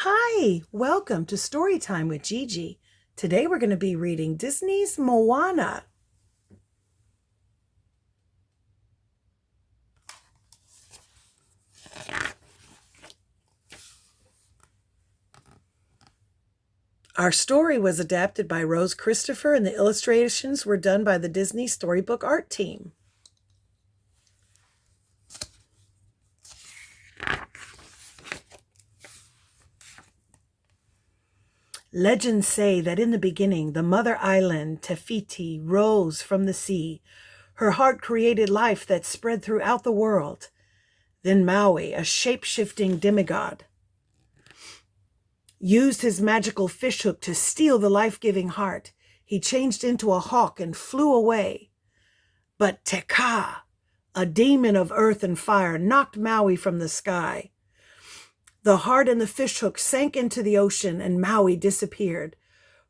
Hi, welcome to Storytime with Gigi. Today we're going to be reading Disney's Moana. Our story was adapted by Rose Christopher and the illustrations were done by the Disney Storybook Art Team. Legends say that in the beginning, the mother island, Te Fiti, rose from the sea. Her heart created life that spread throughout the world. Then Maui, a shape-shifting demigod, used his magical fishhook to steal the life-giving heart. He changed into a hawk and flew away. But Te Ka, a demon of earth and fire, knocked Maui from the sky. The heart and the fishhook sank into the ocean, and Maui disappeared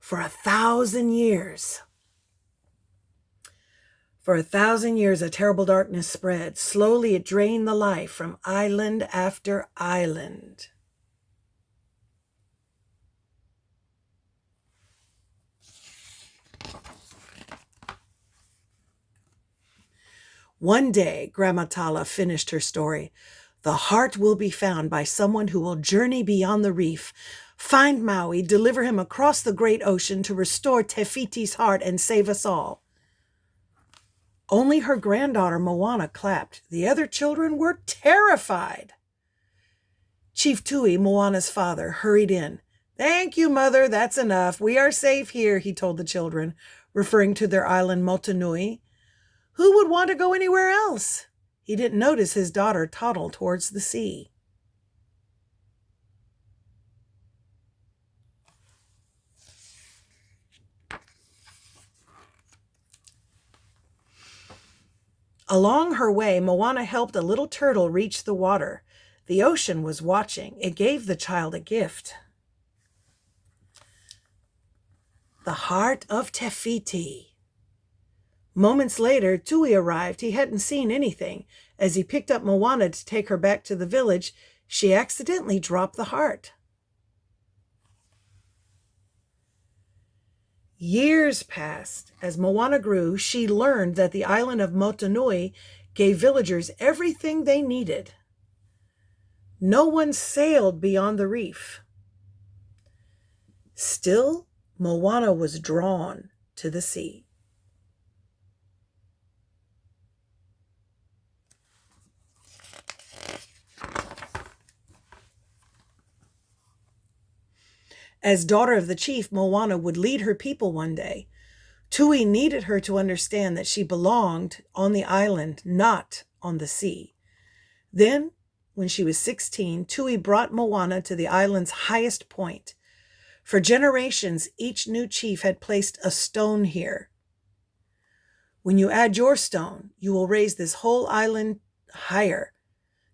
for 1,000 years. For 1,000 years, a terrible darkness spread. Slowly, it drained the life from island after island. One day, Grandma Tala finished her story. The heart will be found by someone who will journey beyond the reef, find Maui, deliver him across the great ocean to restore Te Fiti's heart and save us all. Only her granddaughter Moana clapped. The other children were terrified. Chief Tui, Moana's father, hurried in. "Thank you, Mother, that's enough. We are safe here," he told the children, referring to their island Motunui. Who would want to go anywhere else? He didn't notice his daughter toddle towards the sea. Along her way, Moana helped a little turtle reach the water. The ocean was watching. It gave the child a gift. The heart of Te Fiti. Moments later, Tui arrived. He hadn't seen anything. As he picked up Moana to take her back to the village, she accidentally dropped the heart. Years passed. As Moana grew, she learned that the island of Motunui gave villagers everything they needed. No one sailed beyond the reef. Still, Moana was drawn to the sea. As daughter of the chief, Moana would lead her people one day. Tui needed her to understand that she belonged on the island, not on the sea. Then, when she was 16, Tui brought Moana to the island's highest point. For generations, each new chief had placed a stone here. When you add your stone, you will raise this whole island higher.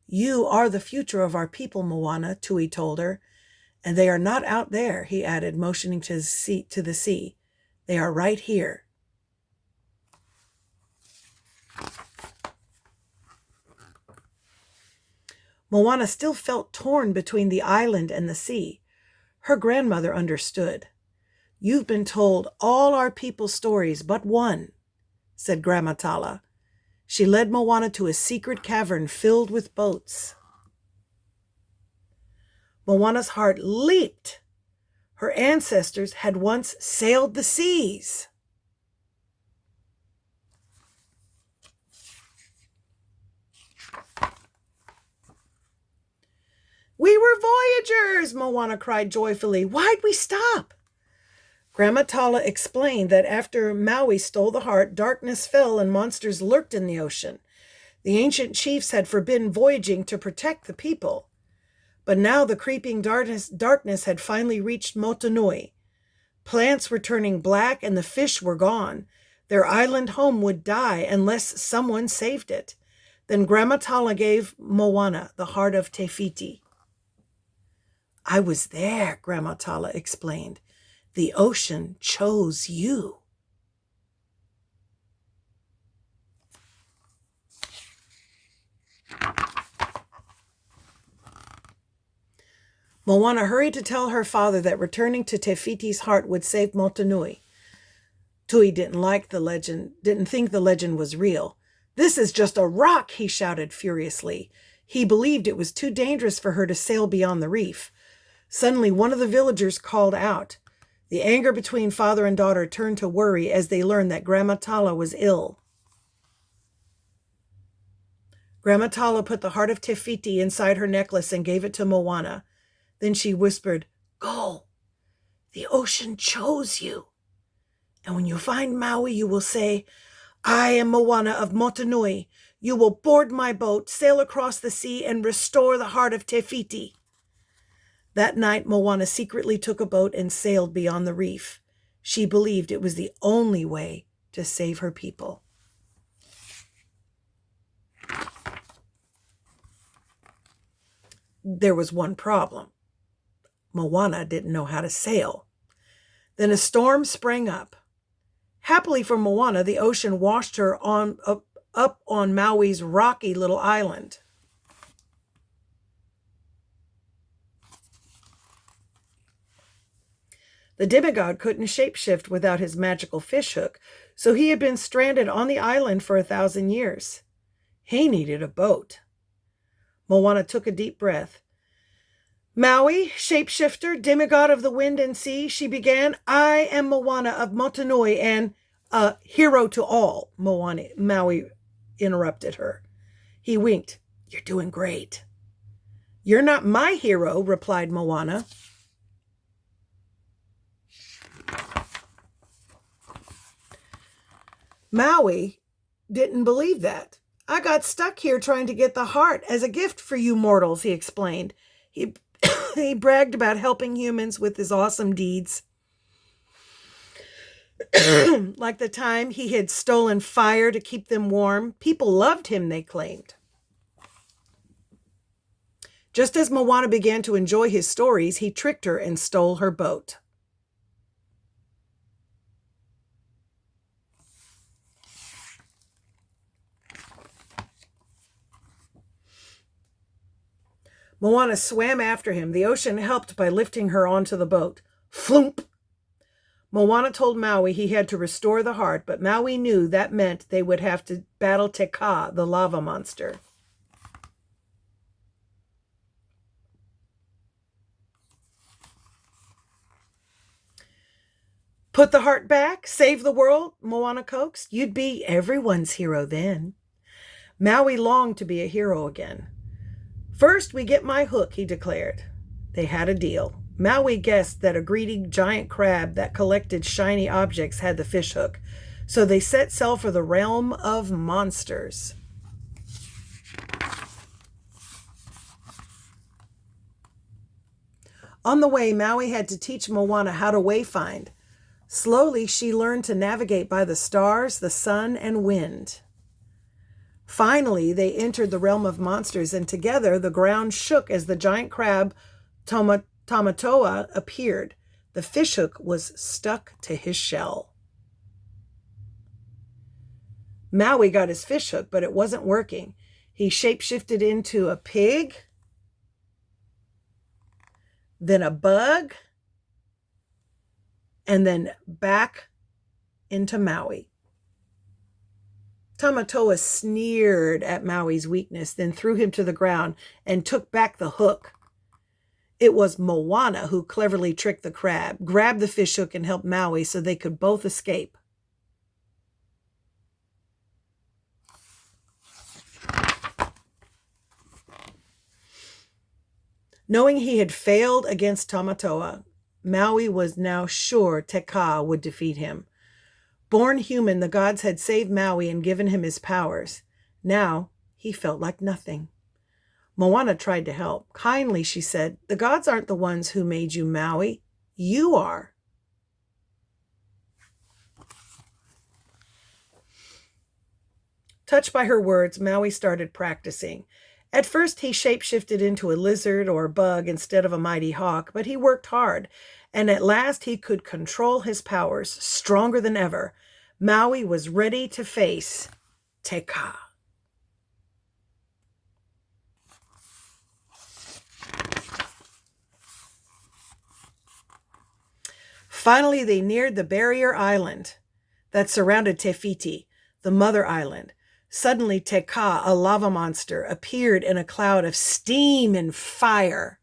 You are the future of our people, Moana, Tui told her. And they are not out there, he added, motioning to the sea. They are right here. Moana still felt torn between the island and the sea. Her grandmother understood. "You've been told all our people's stories but one," said Grandma Tala. She led Moana to a secret cavern filled with boats. Moana's heart leaped. Her ancestors had once sailed the seas. "We were voyagers!" Moana cried joyfully. "Why'd we stop?" Grandma Tala explained that after Maui stole the heart, darkness fell and monsters lurked in the ocean. The ancient chiefs had forbidden voyaging to protect the people. But now the creeping darkness had finally reached Motunui. Plants were turning black and the fish were gone. Their island home would die unless someone saved it. Then Grandma Tala gave Moana the heart of Te Fiti. "I was there," Grandma Tala explained. "The ocean chose you." Moana hurried to tell her father that returning to Te Fiti's heart would save Motunui. Tui didn't think the legend was real. "This is just a rock," he shouted furiously. He believed it was too dangerous for her to sail beyond the reef. Suddenly, one of the villagers called out. The anger between father and daughter turned to worry as they learned that Grandma Tala was ill. Grandma Tala put the heart of Te Fiti inside her necklace and gave it to Moana. Then she whispered, "Go. The ocean chose you. And when you find Maui, you will say, 'I am Moana of Motunui. You will board my boat, sail across the sea, and restore the heart of Te Fiti.'" That night, Moana secretly took a boat and sailed beyond the reef. She believed it was the only way to save her people. There was one problem. Moana didn't know how to sail. Then a storm sprang up. Happily for Moana, the ocean washed her up on Maui's rocky little island. The demigod couldn't shapeshift without his magical fishhook, so he had been stranded on the island for 1,000 years. He needed a boat. Moana took a deep breath. "Maui, shapeshifter, demigod of the wind and sea," she began, "I am Moana of Motunui and a hero to all," Maui interrupted her. He winked. "You're doing great." "You're not my hero," replied Moana. Maui didn't believe that. "I got stuck here trying to get the heart as a gift for you mortals," he explained. He bragged about helping humans with his awesome deeds. Like the time he had stolen fire to keep them warm. People loved him, they claimed. Just as Moana began to enjoy his stories, he tricked her and stole her boat. Moana swam after him. The ocean helped by lifting her onto the boat. Floomp! Moana told Maui he had to restore the heart, but Maui knew that meant they would have to battle Te Ka, the lava monster. "Put the heart back? Save the world?" Moana coaxed. "You'd be everyone's hero then." Maui longed to be a hero again. "First, we get my hook," he declared. They had a deal. Maui guessed that a greedy giant crab that collected shiny objects had the fishhook, so they set sail for the realm of monsters. On the way, Maui had to teach Moana how to wayfind. Slowly, she learned to navigate by the stars, the sun, and wind. Finally, they entered the realm of monsters, and together the ground shook as the giant crab Tamatoa appeared. The fishhook was stuck to his shell. Maui got his fishhook, but it wasn't working. He shapeshifted into a pig, then a bug, and then back into Maui. Tamatoa sneered at Maui's weakness, then threw him to the ground and took back the hook. It was Moana who cleverly tricked the crab, grabbed the fishhook, and helped Maui so they could both escape. Knowing he had failed against Tamatoa, Maui was now sure Te Ka would defeat him. Born human, the gods had saved Maui and given him his powers. Now he felt like nothing. Moana tried to help. Kindly, she said, "The gods aren't the ones who made you, Maui. You are." Touched by her words, Maui started practicing. At first, he shapeshifted into a lizard or a bug instead of a mighty hawk, but he worked hard, and at last he could control his powers, stronger than ever. Maui was ready to face Te Ka. Finally, they neared the barrier island that surrounded Te Fiti, the mother island. Suddenly, Te Ka, a lava monster, appeared in a cloud of steam and fire.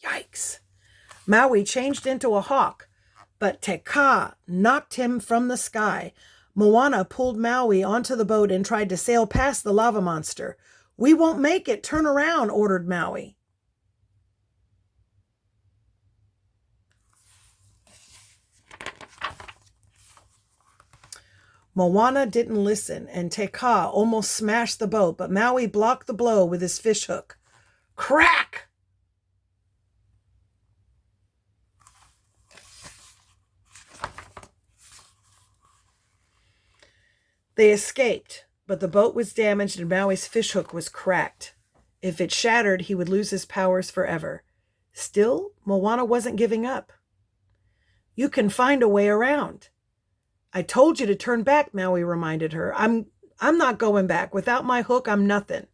Yikes. Maui changed into a hawk, but Te Ka knocked him from the sky. Moana pulled Maui onto the boat and tried to sail past the lava monster. "We won't make it. Turn around," ordered Maui. Moana didn't listen, and Te Ka almost smashed the boat, but Maui blocked the blow with his fishhook. Crack! They escaped, but the boat was damaged and Maui's fishhook was cracked. If it shattered, he would lose his powers forever. Still, Moana wasn't giving up. "You can find a way around." "I told you to turn back," Maui reminded her. I'm not going back. Without my hook, I'm nothing."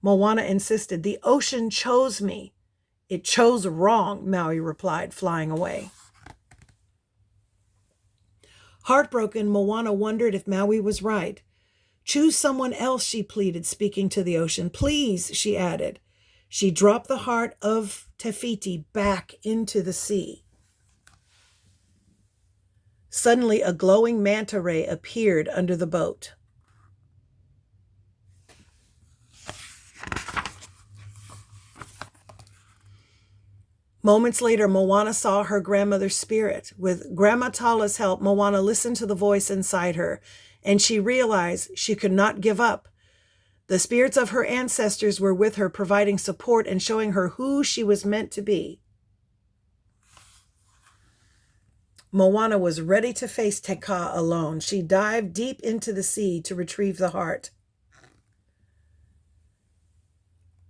Moana insisted. "The ocean chose me." "It chose wrong," Maui replied, flying away. Heartbroken, Moana wondered if Maui was right. "Choose someone else," she pleaded, speaking to the ocean. "Please," she added. She dropped the heart of Te Fiti back into the sea. Suddenly, a glowing manta ray appeared under the boat. Moments later, Moana saw her grandmother's spirit. With Grandma Tala's help, Moana listened to the voice inside her, and she realized she could not give up. The spirits of her ancestors were with her, providing support and showing her who she was meant to be. Moana was ready to face Te Ka alone. She dived deep into the sea to retrieve the heart.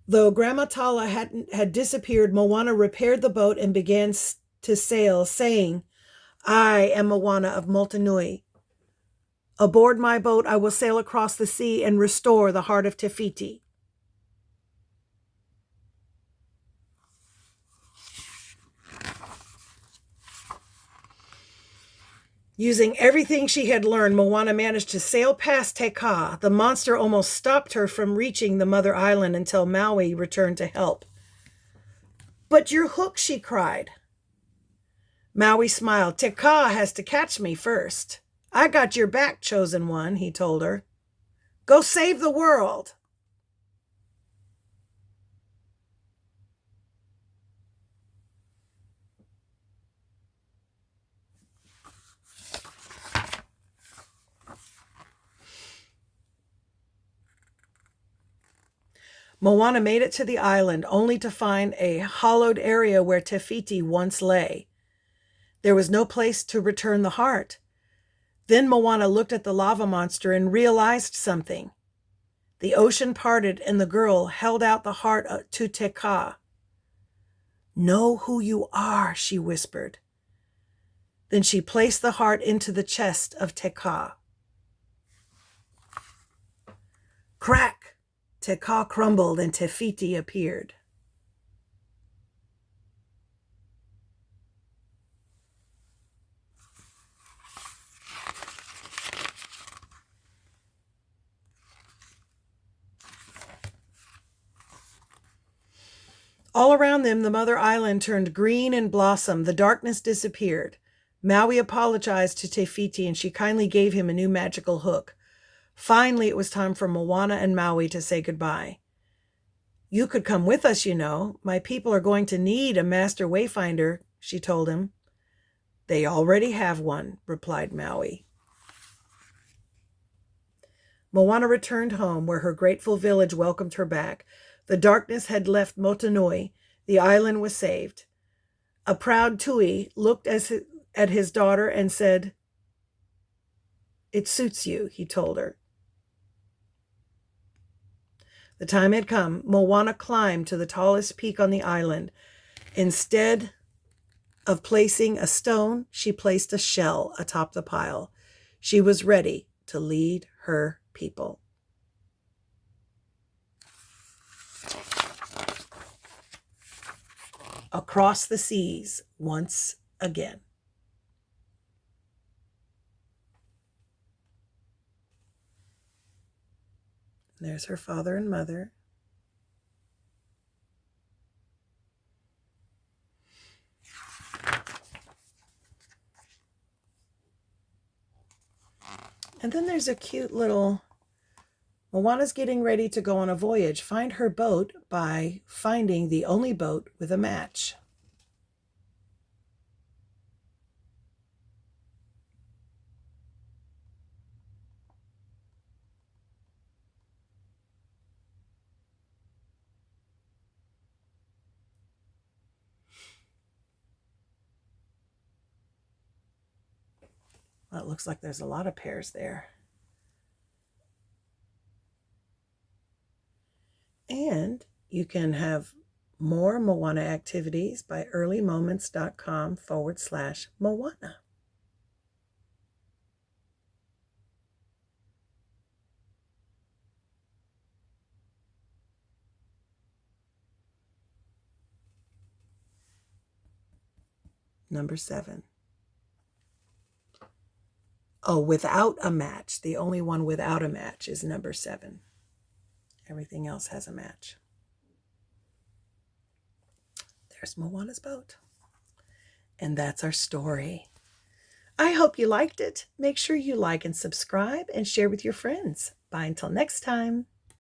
Though Grandma Tala had disappeared, Moana repaired the boat and began to sail, saying, "I am Moana of Motunui. Aboard my boat, I will sail across the sea and restore the heart of Te Fiti." Using everything she had learned, Moana managed to sail past Te Ka. The monster almost stopped her from reaching the mother island until Maui returned to help. "But your hook," she cried. Maui smiled. "Te Ka has to catch me first." "I got your back, chosen one," he told her. "Go save the world." Moana made it to the island, only to find a hollowed area where Te Fiti once lay. There was no place to return the heart. Then Moana looked at the lava monster and realized something. The ocean parted and the girl held out the heart to Te Ka. "Know who you are," she whispered. Then she placed the heart into the chest of Te Ka. Crack! Te Ka crumbled and Te Fiti appeared. All around them, the mother island turned green and blossomed. The darkness disappeared. Maui apologized to Te Fiti, and she kindly gave him a new magical hook. Finally, it was time for Moana and Maui to say goodbye. "You could come with us, you know. My people are going to need a master wayfinder," she told him. "They already have one," replied Maui. Moana returned home, where her grateful village welcomed her back. The darkness had left Motunui. The island was saved. A proud Tui looked at his daughter and said, "It suits you," he told her. The time had come. Moana climbed to the tallest peak on the island. Instead of placing a stone, she placed a shell atop the pile. She was ready to lead her people. Across the seas once again. There's her father and mother. And then there's a cute little, Moana's getting ready to go on a voyage. Find her boat by finding the only boat with a match. Well, it looks like there's a lot of pairs there. And you can have more Moana activities by earlymoments.com/Moana. Number 7. Oh, without a match. The only one without a match is number 7. Everything else has a match. There's Moana's boat. And that's our story. I hope you liked it. Make sure you like and subscribe and share with your friends. Bye until next time.